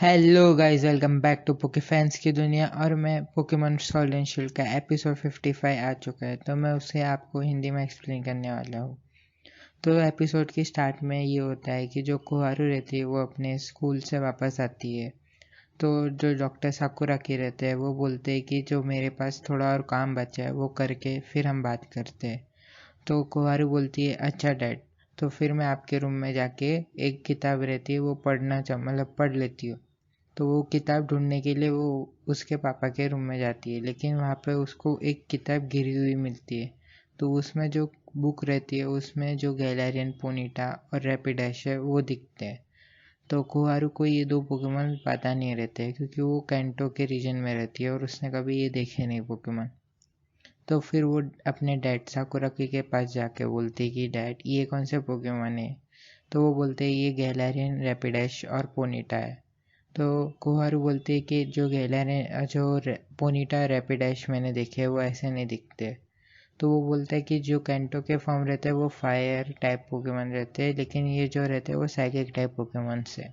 Hello guys, welcome back to poke fans की दुनिया। और मैं पोकेमॉन सोल्ड एंड शील्ड का एपिसोड 55 आ चुका है, तो मैं उसे आपको हिंदी में एक्सप्लेन करने वाला हूँ। तो एपिसोड की स्टार्ट में ये होता है कि जो कोहारू रहती है वो अपने स्कूल से वापस आती है। तो जो डॉक्टर साकुरा की रहते हैं वो बोलते हैं कि जो मेरे पास थोड़ा और काम बचा है वो करके फिर हम बात करते हैं। तो कोहारू बोलती है अच्छा डैड, तो फिर मैं आपके रूम में जाके एक किताब रहती है वो पढ़ लेती हूँ। तो वो किताब ढूंढने के लिए वो उसके पापा के रूम में जाती है, लेकिन वहाँ पे उसको एक किताब गिरी हुई मिलती है। तो उसमें जो बुक रहती है उसमें जो गैलारियन, पोनीटा और रैपिडैश है वो दिखते हैं। तो कोहारू को ये दो पोकेमॉन पता नहीं रहते हैं क्योंकि वो कैंटो के रीजन में रहती है और उसने कभी ये देखे नहीं पोकेमॉन। तो फिर वो अपने डैड साकुराकी के पास जाके बोलती है कि डैड ये कौन से पोकेमॉन है। तो वो बोलते हैं ये गैलारियन, रैपिडैश और पोनीटा है। तो कोहारू बोलते हैं कि पोनीटा रैपिडैश मैंने देखे हैं वो ऐसे नहीं दिखते। तो वो बोलता है कि जो कैंटो के फॉर्म रहते हैं वो फायर टाइप पोकेमॉन रहते हैं, लेकिन ये जो रहते हैं वो साइकिक टाइप पोकेमॉन से,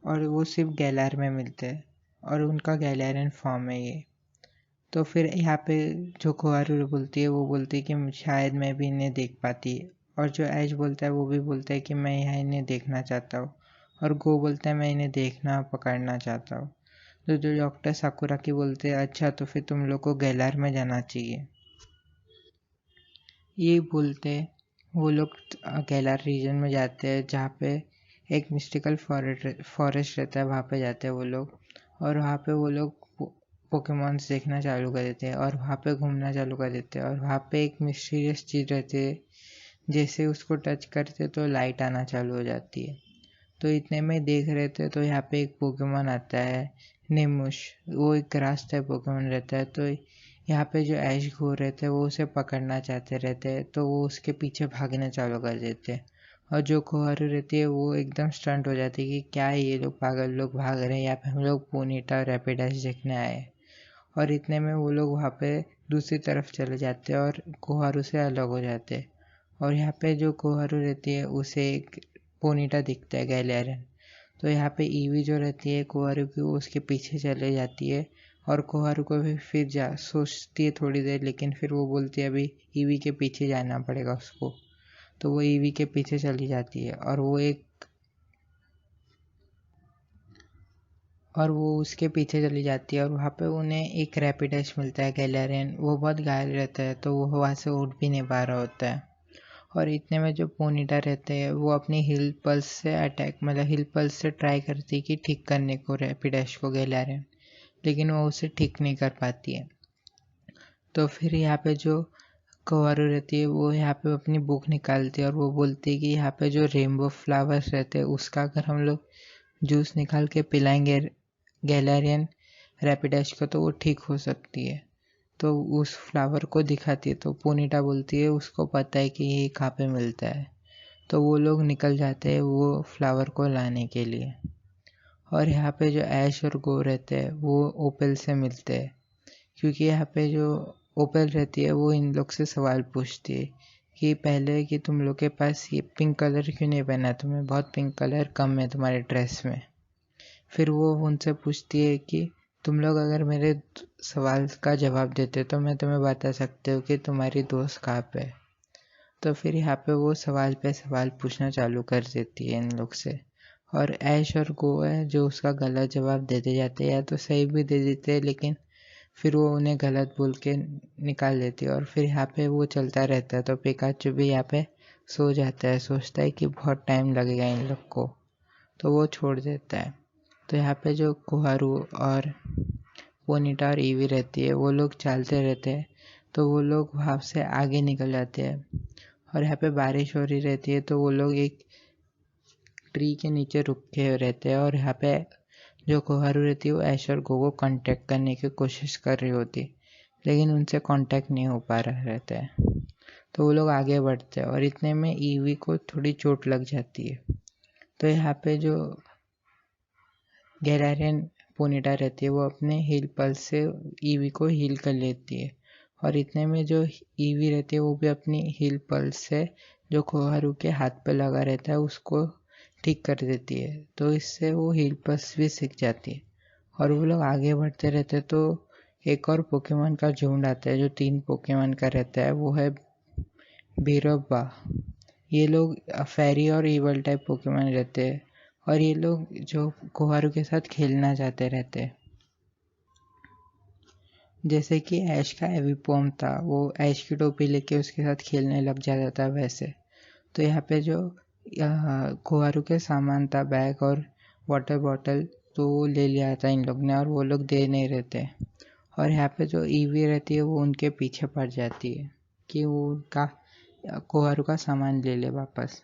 और वो सिर्फ गैलार में मिलते हैं और उनका गैलारियन फॉर्म है ये। तो फिर यहाँ पे जो कोहारू बोलती है वो बोलती है कि शायद मैं भी इन्हें देख पाती, और जो ऐश बोलता है वो भी बोलता है कि मैं यहाँ इन्हें देखना चाहता हूँ, और गो बोलता है मैं इन्हें देखना पकड़ना चाहता हूँ। तो जो डॉक्टर साकुराकी बोलते हैं अच्छा तो फिर तुम लोग को गैलार में जाना चाहिए। ये बोलते वो लोग गैलार रीजन में जाते हैं जहाँ पे एक मिस्टिकल फॉरेस्ट रहता है, वहाँ पे जाते हैं वो लोग। और वहाँ पे वो लोग पोकेमॉन्स देखना चालू कर देते हैं और वहाँ पे घूमना चालू कर देते हैं, और वहाँ पे एक मिस्टीरियस चीज़ रहती है, जैसे उसको टच करते तो लाइट आना चालू हो जाती है। तो इतने में देख रहे थे तो यहाँ पे एक पोकेमॉन आता है, नेमुश। वो एक ग्रास टाइप पोकेमॉन रहता है। तो यहाँ पे जो ऐश घोर रहते हैं वो उसे पकड़ना चाहते रहते हैं, तो वो उसके पीछे भागना चालू कर देते हैं। और जो कोहारू रहती है वो एकदम स्टंट हो जाती है कि क्या है ये लोग पागल लोग भाग रहे हैं, यहाँ पे हम लोग पोनीटा और रैपिडैश देखने आए हैं। और इतने में वो लोग वहाँ पे दूसरी तरफ चले जाते हैं और कोहारू से अलग हो जाते हैं। और यहाँ पे जो कोहारू रहती है उसे एक पोनीटा दिखता है, गैलेरियन। तो यहाँ पे ईवी जो रहती है कोहारू की वो उसके पीछे चले जाती है, और कोहारू को भी फिर जा सोचती है थोड़ी देर, लेकिन फिर वो बोलती है अभी ईवी के पीछे जाना पड़ेगा उसको। तो वो ईवी के पीछे चली जाती है और वो उसके पीछे चली जाती है, और वहाँ पे उन्हें एक रैपिडैश मिलता है गैलेरियन। वो बहुत घायल रहता है तो वो वहाँ से उठ भी नहीं पा रहा होता है। और इतने में जो पोनीटा रहते हैं वो अपनी हिल पल्स से हिल पल्स से ट्राई करती है कि ठीक करने को रैपिडैश को गैलेरियन, लेकिन वो उसे ठीक नहीं कर पाती है। तो फिर यहाँ पे जो कोहारू रहती है वो यहाँ पे अपनी बुक निकालती है और वो बोलती है कि यहाँ पे जो रेनबो फ्लावर्स रहते हैं उसका अगर हम लोग जूस निकाल के पिलाएंगे गैलेरियन रैपिडैश को तो वो ठीक हो सकती है। तो उस फ्लावर को दिखाती है, तो पोनीटा बोलती है उसको पता है कि ये कहाँ पे मिलता है। तो वो लोग निकल जाते हैं वो फ्लावर को लाने के लिए। और यहाँ पे जो ऐश और गो रहते हैं वो ओपेल से मिलते हैं, क्योंकि यहाँ पे जो ओपेल रहती है वो इन लोग से सवाल पूछती है कि पहले कि तुम लोग के पास ये पिंक कलर क्यों नहीं पहना, तुम्हें बहुत पिंक कलर कम है तुम्हारे ड्रेस में। फिर वो उनसे पूछती है कि तुम लोग अगर मेरे सवाल का जवाब देते तो मैं तुम्हें बता सकती हूँ कि तुम्हारी दोस्त कहाँ पे है। तो फिर यहाँ पे वो सवाल पे सवाल पूछना चालू कर देती है इन लोग से। और ऐश और गो है जो उसका गलत जवाब देते जाते हैं, या तो सही भी दे देते हैं लेकिन फिर वो उन्हें गलत बोल के निकाल देती है। और फिर यहाँ पे वो चलता रहता है, तो पिकाचू भी यहाँ पे सो जाता है, सोचता है कि बहुत टाइम लगेगा इन लोग को, तो वो छोड़ देता है। तो यहाँ पे जो कोहारू और पोनीटा और ईवी रहती है वो लोग चलते रहते हैं, तो वो लोग वहाँ से आगे निकल जाते हैं। और यहाँ पे बारिश हो रही रहती है तो वो लोग एक ट्री के नीचे रुके रहते हैं, और यहाँ पे जो कोहारू रहती है वो ऐश और गो को कांटेक्ट करने की कोशिश कर रही होती, लेकिन उनसे कांटेक्ट नहीं हो पा रहा रहता है। तो वो लोग आगे बढ़ते हैं और इतने में ईवी को थोड़ी चोट लग जाती है। तो यहाँ पे जो गैलारियन पोनीटा रहती है वो अपने हील पल्स से ईवी को हील कर लेती है, और इतने में जो ईवी रहती है वो भी अपनी हील पल्स से जो कोहारू के हाथ पे लगा रहता है उसको ठीक कर देती है। तो इससे वो हील पल्स भी सीख जाती है और वो लोग आगे बढ़ते रहते। तो एक और पोकेमॉन का झुंड आता है जो 3 पोकेमॉन का रहता है, वो है बीरोबा। ये लोग फेरी और इवल टाइप पोकेमॉन रहते हैं और ये लोग जो कोहारू के साथ खेलना चाहते रहते हैं। जैसे कि ऐश का एविपोम था, वो ऐश की टोपी लेके उसके साथ खेलने लग जाता था वैसे। तो यहाँ पे जो कोहारू के सामान था, बैग और वाटर बॉटल, तो वो ले लिया था इन लोग ने और वो लोग दे नहीं रहते। और यहाँ पे जो ईवी रहती है वो उनके पीछे पड़ जाती है कि वो उनका कोहारू का सामान ले ले वापस।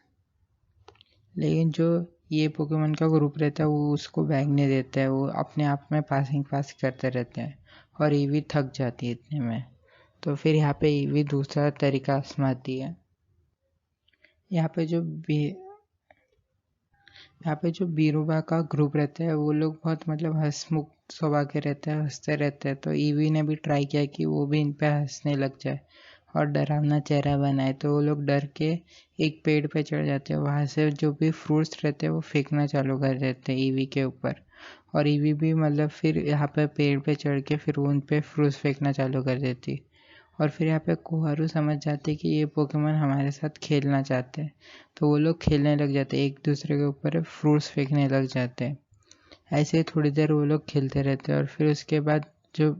लेकिन जो ये पोकेमॉन का ग्रुप रहता है वो उसको बैग नहीं देता है, वो अपने आप में पास करते रहते हैं और ईवी थक जाती है इतने में। तो फिर यहाँ पे ईवी दूसरा तरीका आजमाती है। यहाँ पे जो बीरूबा का ग्रुप रहता है वो लोग बहुत मतलब हंसमुख स्वभाव के रहते हैं, हंसते रहते हैं। तो ईवी ने भी ट्राई किया कि वो भी इन पे हंसने लग जाए और डरावना चेहरा बनाए। तो वो लोग डर के एक पेड़ पे चढ़ जाते हैं, वहाँ से जो भी फ्रूट्स रहते हैं वो फेंकना चालू कर देते हैं ईवी के ऊपर। और ईवी भी मतलब फिर यहाँ पे पेड़ पे चढ़ के फिर उन पे फ्रूट्स फेंकना चालू कर देती। और फिर यहाँ पे कोहारू समझ जाते कि ये पोकेमॉन हमारे साथ खेलना चाहते हैं, तो वो लोग खेलने लग जाते, एक दूसरे के ऊपर फ्रूट्स फेंकने लग जाते हैं। ऐसे ही थोड़ी देर वो लोग खेलते रहते हैं और फिर उसके बाद जो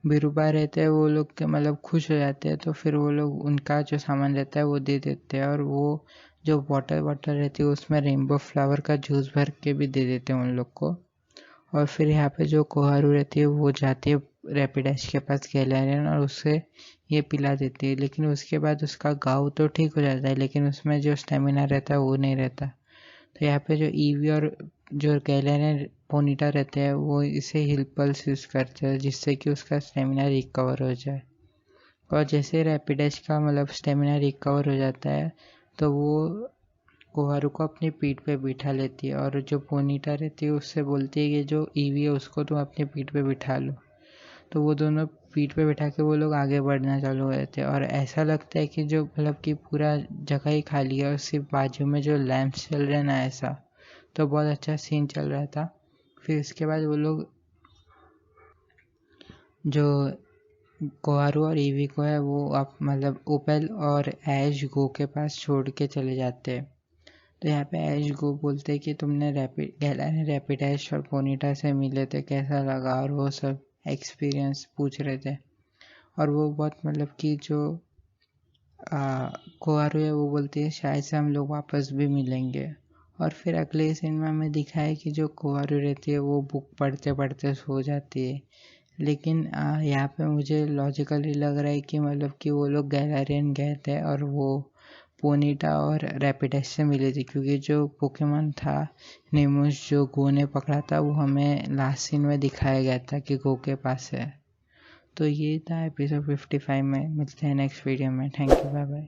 बिरुबा रहते हैं वो लोग के मतलब खुश हो जाते हैं। तो फिर वो लोग उनका जो सामान रहता है वो दे देते हैं और वो जो वाटर रहती है उसमें रेनबो फ्लावर का जूस भर के भी दे देते हैं उन लोग को। और फिर यहाँ पे जो कोहारू रहती है वो जाती है रैपिडेश के पास गैलेरियन और उसे ये पिला देती है। लेकिन उसके बाद उसका घाव तो ठीक हो जाता है लेकिन उसमें जो स्टेमिना रहता है वो नहीं रहता। तो यहाँ पे जो ईवी और जो गैलेरियन पोनीटा रहते हैं वो इसे हील पल्स यूज़ करते हैं जिससे कि उसका स्टेमिना रिकवर हो जाए। और जैसे रैपिडेश का मतलब स्टेमिना रिकवर हो जाता है तो वो कोहारू को अपनी पीठ पे बिठा लेती है और जो पोनीटा रहती है उससे बोलती है कि जो ईवी है उसको तुम अपनी पीठ पे बिठा लो। तो वो दोनों पीठ पे बिठा के वो लोग आगे बढ़ना चालू हो जाते हैं और ऐसा लगता है कि जो मतलब कि पूरा जगह ही खाली है और सिर्फ बाजू में जो लैंप्स चल रहे हैं ना, ऐसा तो बहुत अच्छा सीन चल रहा था। फिर इसके बाद वो लोग जो कोहारू और ईवी को है वो आप मतलब ओपेल और ऐश गो के पास छोड़ के चले जाते हैं। तो यहाँ पे ऐश गो बोलते हैं कि तुमने रैपिड ऐश और पोनीटा से मिले थे, कैसा लगा, और वो सब एक्सपीरियंस पूछ रहे थे। और वो बहुत मतलब कि जो कोहारू है वो बोलती है शायद से हम लोग वापस भी मिलेंगे। और फिर अगले सिनेमा में दिखाया कि जो कोहारू रहती है वो बुक पढ़ते पढ़ते सो जाती है। लेकिन यहाँ पे मुझे लॉजिकली लग रहा है कि मतलब कि वो लोग गैलेरियन गए थे और वो पोनीटा और रैपिडेश से मिले थे, क्योंकि जो पोकेमॉन था नेमोस जो गो ने पकड़ा था वो हमें लास्ट सीन में दिखाया गया था कि गो के पास है। तो ये था एपिसोड 55 में। मिलते हैं नेक्स्ट वीडियो में। Thank you, bye bye.